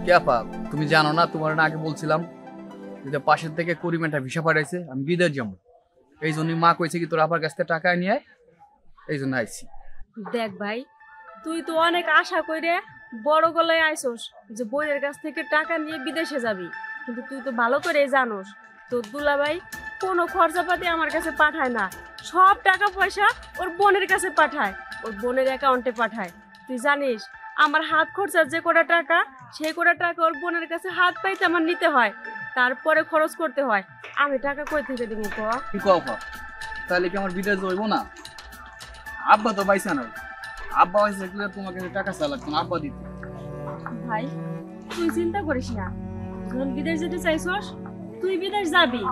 কে আপা, তুমি জানো না, তোমার না আগে বলছিলাম যে পাশের থেকে করিমেন্টা ভিসা পাঠাইছে, আমি বিদেশ যাবো। এই জন্যই মা কইছে কি তোর আপার কাছ থেকে টাকা নিয়ে আয়, এই জন্য আইছি। দেখ ভাই, তুই তো অনেক আশা কইরে বড় গলায় আইছস যে বইয়ের কাছ থেকে টাকা নিয়ে বিদেশে যাবি, কিন্তু তুই তো ভালো করে জানোস তোর দুলাভাই কোনো খরচাপাতি আমার কাছে পাঠায় না, সব টাকা পয়সা ওর বোনের কাছে পাঠায়, ওর বোনের অ্যাকাউন্টে পাঠায়। তুই জানিস আমার হাত খরচার যে কটা টাকা, সেই কটা টাকা ওর বোনের কাছে হাত পাইতে আমার নিতে হয়। তারপরে খরচ করতে হয়, আমি টাকা কই থেকে দিব ক? কি কও আপা, তাহলে কি আমার বিদেশ যাইব না? আব্বা তো পাইছে না, আব্বা পাইছে তোমাকে টাকা চা লাগতো না, আব্বা দিতে। ভাই তুই চিন্তা করিস না, যখন বিদেশ যেতে চাইছস তুই বিদেশ যাবি,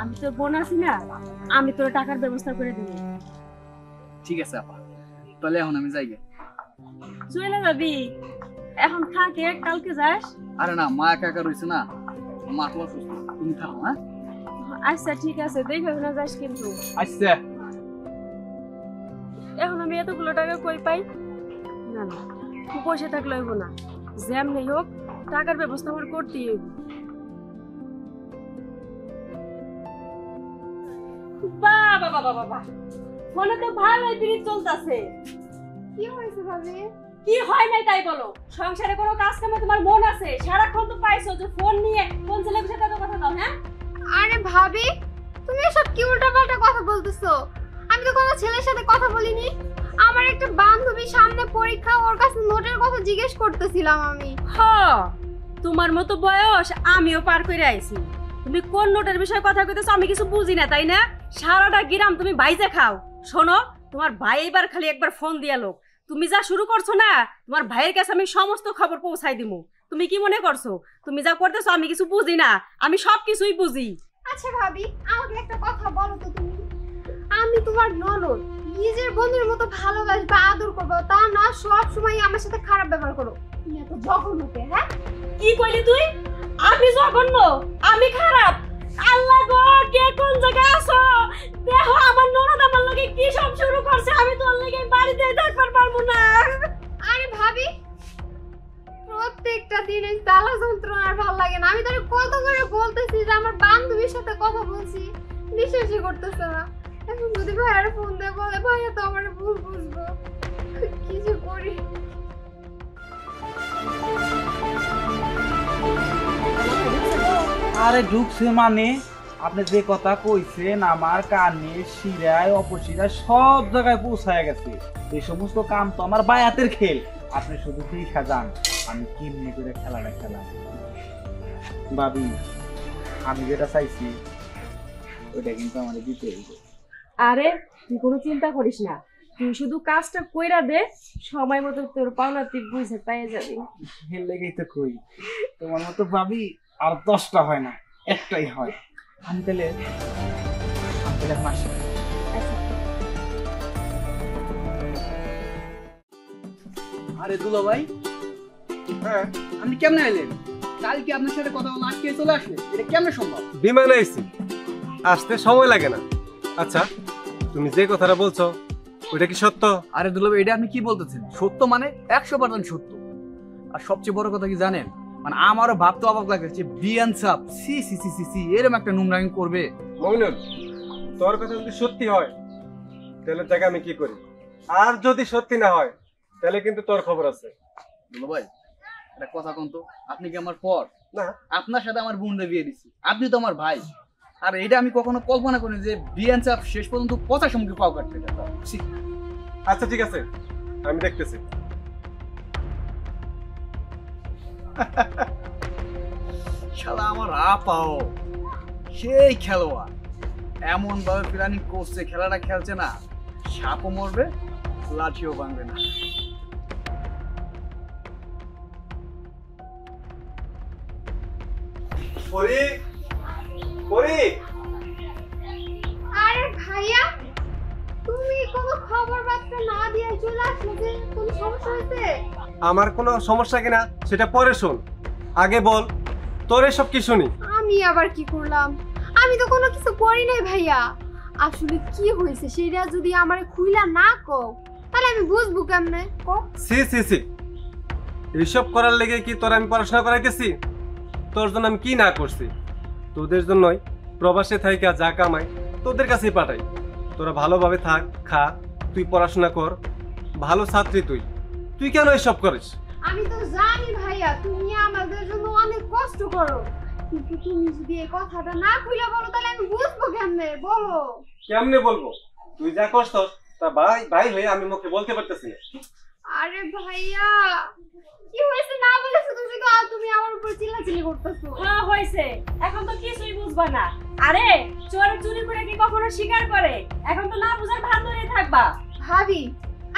আমি তোর বোন আছি না, আমি তোর টাকার ব্যবস্থা করে দিব। ঠিক আছে আপা, তাহলে এখন আমি যাই গে। চলে যাবি? এখন থাকে, কালকে যাস? আরে না, মা একা একা রয়েছে না, মা তো অসুস্থ, তুমি থাকো। হ্যাঁ আচ্ছা ঠিক আছে, দেখে না যাস কিন্তু। আচ্ছা। এখন আমি এতগুলো টাকা কই পাই? না না, পয়সা থাকলে হইব না, যেমনি হোক টাকার ব্যবস্থা আমার করতেই হইব। বাবা বাবা বাবা, ফোনে তো ভালোই বিড়ি চলতেছে। কি হয়েছে ভাবি? কি হয় নাই তাই বলো, সংসারে কোনো কাজ কামে তোমার মন আছে? সারাক্ষণ তো পাইছো যে ফোন নিয়ে কোন ছেলের সাথে এত কথা দাও। হ্যাঁ আরে ভাবি, তুমি এসব কি উল্টাপাল্টা কথা বলতেছো? আমি তো কোনো ছেলের সাথে কথা বলিনি। আমার একটা বান্ধবী সামনে পরীক্ষা, ওর কাছে নোটের কথা জিজ্ঞেস করতেছিলাম আমি। হ্যাঁ, তোমার মতো বয়স আমিও পার করে আইছি। তুমি কোন নোটের বিষয়ে কথা কইতেছো আমি কিছু বুঝি না, তাই না? সারাটা গ্রাম তুমি বাইজে খাও। শোনো, তোমার ভাই এবার খালি একবার ফোন দিয়া লোক, তুমি যা শুরু করছো না, তোমার ভাইয়ের কাছে আমি সমস্ত খবর পৌঁছাই দিমু। তুমি কি মনে করছো তুমি যা করতেছো আমি কিছু বুঝি না? আমি সব কিছুই বুঝি। আচ্ছা ভাবি, আমাকে একটা কথা বলো তো, তুমি আমি তোমার ননদ, নিজের বন্ধুর মতো ভালোবাসবা, আদর করবো, তা না সব সময় আমার সাথে খারাপ ব্যবহার করো। তুমি এত জঘন্য কে? হ্যাঁ কি কইলি তুই? আমি জঘন্য? আমি খারাপ? আল্লাহ গো, কে কোন জায়গায় আছো? দেখো আমার ননদ আমার লগে কি সব শুরু করছে, আমি তোর লাগি বাড়িতে থাকবার পারবো না। আরে ভাবি, প্রত্যেকটা দিনে জ্বালা যন্ত্রণার ভালো লাগে না। আমি তোরে কত করে বলতেছি যে আমার বান্ধবীর সাথে কথা বলছি, বিশ্বাসই করতেছে না। এখন যদি ভাইয়ার ফোন দিয়ে বলে, ভাইয়া তো আমার ভুল বুঝবো, কি যে করি। আরে ঢুকছে মানে, আপনি যে কথা কইছেন আমার কানে শিরায় অপশিরায় সব জায়গায় পৌঁছায় গেছে। এই সমস্ত কাম তো আমার বায়াতের খেল। আপনি শুধু দেখা যান আমি কেমনি করে খেলাটা খেলাম। ভাবি, আমি যেটা চাইছি ওইটা কিন্তু আমাদের দিতে হইবে। আরে তুই কোনো চিন্তা করিস না, তুই শুধু কাজটা কইরা দে, সময় মতো তোর পাওনা তুই বুঝে পেয়ে যাবি। এর লেগেই তো কই, তোমার মতো ভাবি আর 10টা হয় না, একটাই হয়। আমি তাহলে মাসে। আরে দুলা ভাই, হ্যাঁ আপনি কেমনে এলেন? কালকে আপনার সাথে কথা বলে আজকে চলে আসলে, এটা কেমনে সম্ভব? বিমানে আইছি, আসতে সময় লাগে না। আচ্ছা, তুমি যে কথাটা বলছো ওইটা কি সত্য? আরে দুলা ভাই, এটা আপনি কি বলতেছেন? সত্য মানে 100% সত্য। আর সবচেয়ে বড় কথা কি জানেন, মানে আমারও ভাবতে অবাক লাগে যে বিয়ান সাপ সি সি সি সি সি এরকম একটা নোংরামি করবে। মমিনুল, তোর কথা যদি সত্যি হয় তাহলে দেখ আমি কি করি, আর যদি সত্যি না হয় তাহলে কিন্তু তোর খবর আছে। দুলা ভাই, একটা কথা কোন তো, আপনি কি আমার পর? না, আপনার সাথে আমার বোনরে বিয়ে দিছি, আপনি তো আমার ভাই। আর এটা আমি কখনো কল্পনা করিনি যে বিয়ান সাপ শেষ পর্যন্ত পচার সঙ্গে পাও কাটতে যাবে। আচ্ছা ঠিক আছে, আমি দেখতেছি। শালা আমার আপাও সেই খেলোয়াড়, এমন ভাবে প্ল্যানিং করছে, খেলাটা খেলছে না, সাপও মরবে লাঠিও ভাঙবে না। আরে ভাইয়া, তুমি কোনো খবর বার্তা না দিয়ে চলে আসলে যে কোনো সমস্যা হয়েছে? আমার কোনো সমস্যা কিনা সেটা পরে শোন, আগে বল তোর এসব কি শুনি। আমি আবার কি করলাম? আমি তো কোনো কিছু করি নাই ভাইয়া। আসলে কি হয়েছে সেটা যদি আমারে খুইলা না কও তাহলে আমি বুঝবো কেমনে? কো সি সি সি, এইসব করার লেগে কি তোর আমি পড়াশোনা করাইতেছি? তোর জন্য আমি কি না করছি? তোদের জন্যই প্রবাসে থাইকা যা কামাই তোদের কাছেই পাঠাই। তোরা ভালোভাবে থাক, খা, তুই পড়াশোনা কর, ভালো ছাত্রী তুই। তুই কেন এসব করিস? আমি তো জানি ভাইয়া তুমি আমাদের জন্য অনেক কষ্ট করো, কিন্তু তুমি যদি এই কথাটা না খুলে বলো তাহলে আমি বুঝবো কেমনে? বলো। কেমনে বলবো? তুই যা করছস তা ভাই ভাই হয়ে আমি মুখে বলতে পারতেছি না। আরে ভাইয়া কি হয়েছে না বলে শুধু শুধু তুমি আমার উপর চিল্লাচিল্লি করতেছো। হ্যাঁ হয়েছে, এখন তো কিছুই বুঝবা না। আরে চোর চুরি করে কি কখনো স্বীকার করে? এখন তো না বুঝার ভান ধরে থাকবা। ভাবি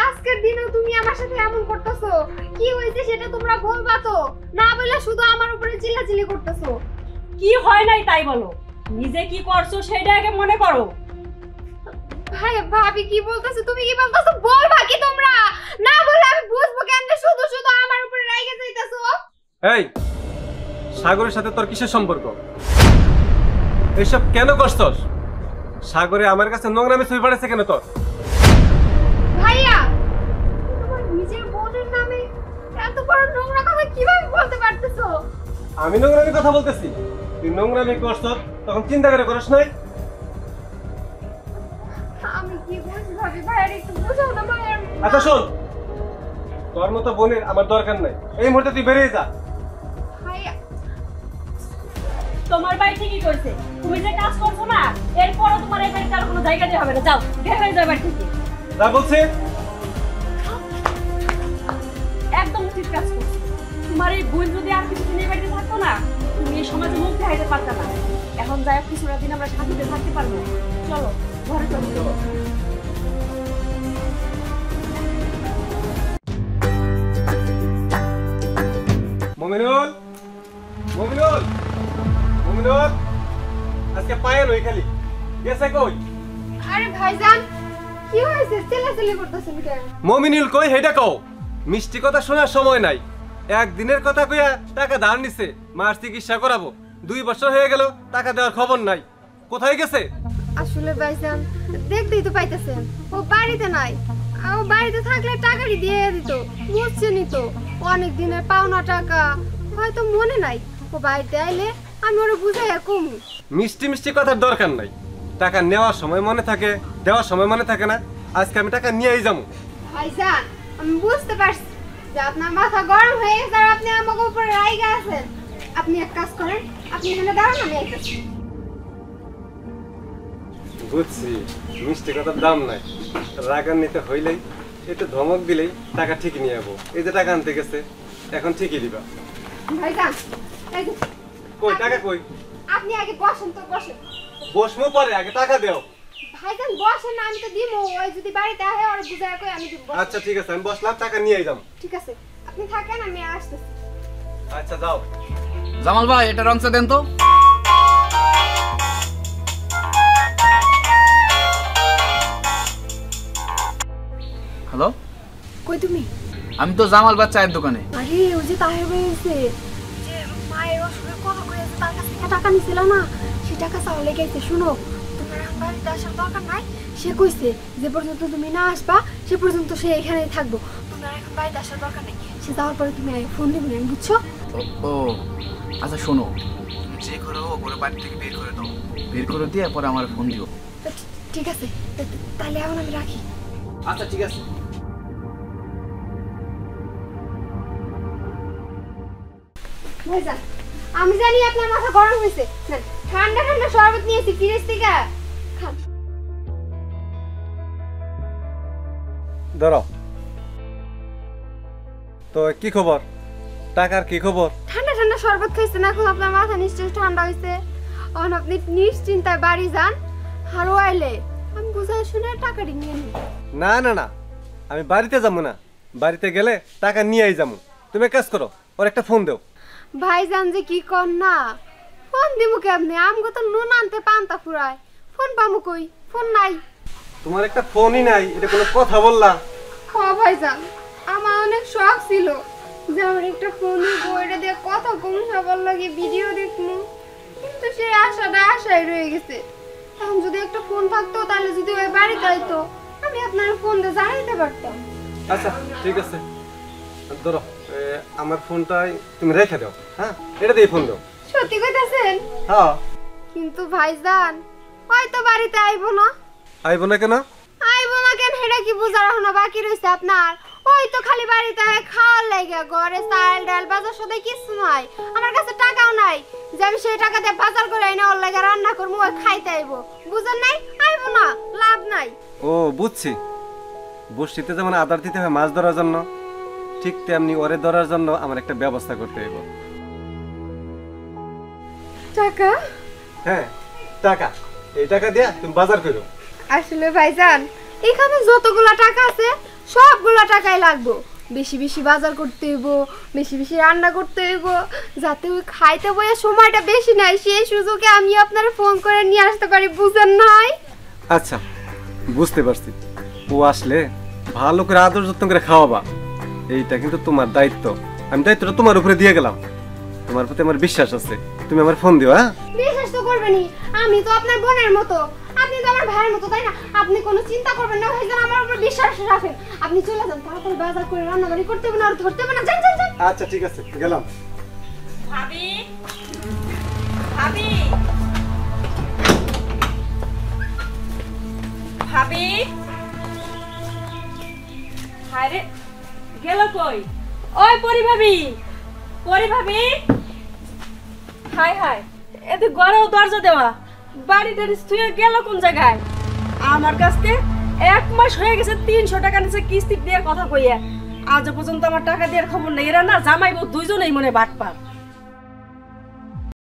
আজকের দিনেও তুমি আমার সাথে এমন করতেছো, কি হয়েছে সেটা তোমরা বলবা তো, না বলে শুধু আমার উপরে চিল্লাচিল্লি করতেছো। কি হয় নাই তাই বলো, নিজে কি করছো সেটা আগে মনে করো। ভাই ভাবি কি বলতেছো, তুমি কি বলতেছো বলবা কি তোমরা, না বলে আমি বুঝবো কেন শুধু শুধু আমার উপরে রাইগে যাইতাছো। এই সাগরের সাথে তোর কিসের সম্পর্ক? এসব কেন করছস? সাগরে আমার কাছে নোংরামি ছবি পাঠাইছে কেন তোর? ভাইয়া তোমার নিজের বোনের নামে এত বড় নোংরা কথা কিভাবে বলতে পারতেছো? আমি নোংরামি কথা বলতেছি? তুই নোংরামি করছস তখন চিন্তা করে করিস নাই? আমি কি বলছি ভাবি, ভাইয়া একটু বুঝাও না ভাইয়া। আচ্ছা শোন, তোর মতো বোনের আমার দরকার নাই, এই মুহূর্তে তুই বেরিয়ে যা। ভাইয়া তোমার ভাই ঠিকই কইছে, তুমি যে কাজ করছো না এরপরও তোমার এই বাড়িতে আর কোনো জায়গা দিয়ে হবে না। যাও বের হয়ে যাও বাড়ি থেকে। যা বলছি একদম ঠিক কাজ করছো। তোমার এই ভুল যদি আর কিছু দিনের বাড়িতে থাকতো না, তুমি এই সমাজে মুখ দেখাইতে পারতা না। এখন যাই হোক কিছুটা দিন আমরা শান্তিতে থাকতে পারবো। চলো ঘরে চলো। মুমিনুল, মুমিনুল, মুমিনুল, আজকে পায়ে নই খালি গেছে কই? আরে ভাইজান কি হয়েছে চিল্লাচিল্লি করতেছেন কেন? মুমিনুল কই হেডা কও, মিষ্টি কথা শোনার সময় নাই। একদিনের কথা কইয়া টাকা ধার নিছে, মার চিকিৎসা করাবো, 2 বছর হয়ে গেল টাকা দেওয়ার খবর নাই, কোথায় গেছে? আসলে ভাইজান দেখতেই তো পাইতেছেন ও বাড়িতে নাই, ও বাড়িতে থাকলে টাকাটি দিয়ে দিত, বুঝছেনই তো অনেক দিনের পাওনা টাকা, হয়তো মনে নাই। ও বাড়িতে আইলে আমি ওরা বুঝাইয়া কমু। মিষ্টি মিষ্টি কথার দরকার নাই, টাকা নেওয়ার সময় মনে থাকে, দেওয়ার সময় মনে থাকে না। আজকে আমি টাকা নিয়েই যাবো। ভাইজান আমি বুঝতে পারছি যে আপনার মাথা গরম হয়ে গেছে আর আপনি আমাকে উপরে রাইগা আছেন। আপনি এক কাজ করেন, আপনি এখানে দাঁড়ান, আমি আইতেছি। বুঝছি মিষ্টি কথার দাম নাই, রাগান্বিত হইলেই একটু ধমক দিলেই টাকা ঠিকই নিয়ে যাবো। এই যে টাকা আনতে গেছে এখন ঠিকই দিবা। ভাইজান এই যে কই টাকা কই? আপনি আগে বসেন তো, বসেন। বসমু পরে, আগে টাকা দেও। ভাইজান বসেন না, আমি তো দিমু, ওই যদি বাড়িতে আহে আর বুঝায় কই আমি দিব। আচ্ছা ঠিক আছে, আমি বসলাম, টাকা নিয়েই যাবো। ঠিক আছে আপনি থাকেন, আমি আসতেছি। আচ্ছা যাও। জামাল ভাই এটা রংচা দেন তো। হ্যালো কই তুমি? আমি তো জামাল ভাই চায়ের দোকানে। আরে ওই যে তাহের হয়েছে যে মায়ের অসুখের কথা কইছে, তার কাছ থেকে টাকা নিছিল না, সে টাকা চাওলে গেছে। শুনো তোমার এখন বাড়িতে আসার দরকার নাই, সে কইছে যে পর্যন্ত তুমি না আসবা সে পর্যন্ত সে এখানেই থাকবো, তোমার এখন বাড়িতে আসার দরকার নেই। সে যাওয়ার পরে তুমি ফোন দিবি না, বুঝছো? ও আচ্ছা শোনো, যে করে হোক ওরা বাড়ি থেকে বের করে দাও, বের করে দিয়ে পরে আমার ফোন দিও। ঠিক আছে তাহলে এখন আমি রাখি। আচ্ছা ঠিক আছে। ভাইজান আমি জানি আপনার মাথা গরম হয়েছে, না ঠান্ডা ঠান্ডা শরবত নিয়েছি ফ্রিজ থেকে, খান। ধরো তো কি খবর, টাকার কি খবর? ঠান্ডা ঠান্ডা শরবত খাইছেন, এখন আপনার মাথা নিশ্চয়ই ঠান্ডা হয়েছে। এখন আপনি নিশ্চিন্তায় বাড়ি যান, আর ও আইলে আমি বুঝাই শুনে টাকাটি নিয়ে নিই। না না না, আমি বাড়িতে যাবো না, বাড়িতে গেলে টাকা নিয়েই যাবো। তুমি এক কাজ করো, ওর একটা ফোন দেও। ভাইজান যে কি কর না, ফোন দিমু কেমনে, আমগো তো নুন আনতে পান্তা ফুরায়, ফোন পামু কই, ফোন নাই। তোমার একটা ফোনই নাই, এটা কোনো কথা বললা? ও ভাইজান আমার অনেক শখ ছিল যে আমার একটা ফোন বইটা দিয়ে কত কম সবার লাগে ভিডিও দেখমু, কিন্তু সেই আশাটা আশাই রয়ে গেছে। এখন যদি একটা ফোন থাকতো তাহলে যদি ওই বাড়িতে আইতো আমি আপনার ফোন দিয়ে জানাইতে পারতাম। আচ্ছা ঠিক আছে, ধরো আমার ফোনটাই তুমি রেখে দাও, হ্যাঁ এটা দিয়ে ফোন দাও। সত্যি কইতাছেন? হ্যাঁ। কিন্তু ভাইজান হয়তো বাড়িতে আইবো না। আইবো না কেন? আইবো না কেন সেটা কি বুঝার এখনো বাকি রয়েছে আপনার? ওই তো খালি বাড়িতে খাওয়ার লাগে, ঘরে চাল ডাল বাজার সদাই কিছু নাই, আমার কাছে টাকাও নাই যে আমি সেই টাকা দিয়ে বাজার করে আইনা ওর লাগে রান্না করবো, ওই খাইতে আইবো। বুঝেন নাই? আইবো না, লাভ নাই। ও বুঝছি, বসিতে যেমন আদার দিতে হয় মাছ ধরার জন্য, ঠিক তেমনি ওরে ধরার জন্য আমার একটা ব্যবস্থা করতে হইব। টাকা? হ্যাঁ টাকা, এই টাকা দিয়া তুমি বাজার করো। আসলে ভাইজান এখানে যতগুলা টাকা আছে সবগুলা টাকাই লাগবো। বেশি বেশি বাজার করতে হইব, বেশি বেশি রান্না করতে হইব, যাতে ওই খাইতে বইয়ে সময়টা বেশি নাই সেই সুযোগে আমি আপনারা ফোন করে নিয়ে আসতে পারি, বুঝেন নাই? আচ্ছা বুঝতে পারছি, ও আসলে ভালো করে আদর যত্ন করে খাওয়াবা, এইটা কিন্তু তোমার দায়িত্ব। আমি দায়িত্বটা তোমার উপরে দিয়ে গেলাম, তোমার প্রতি আমার বিশ্বাস আছে, তুমি আমার ফোন দিও। হ্যাঁ বিশ্বাস তো করবেনই, আমি তো আপনার বোনের মতো, আপনি তো আমার ভাইয়ের মতো, তাই না? আপনি কোনো চিন্তা করবেন না ভাইজান, আমার উপর বিশ্বাস রাখেন। আপনি চলে যান, তাড়াতাড়ি বাজার করে রান্না বাড়ি করতে হবে না, আর ধরতে হবে না। যান যান যান। আচ্ছা ঠিক আছে, গেলাম। ভাবি, ভাবি, ভাবি, আরে গেল কই? ওই পরি ভাবি, পরি ভাবি, হাই হাই, এতে ঘরেও দরজা দেওয়া, বাড়িটা থুয়ে গেল কোন জায়গায়? আমার কাছে 1 মাস হয়ে গেছে 300 টাকা নিচে কিস্তি দিয়ে কথা কইয়া, আজ পর্যন্ত আমার টাকা দেওয়ার খবর নেই। এরা না জামাই বউ দুইজনেই মনে বাটপার।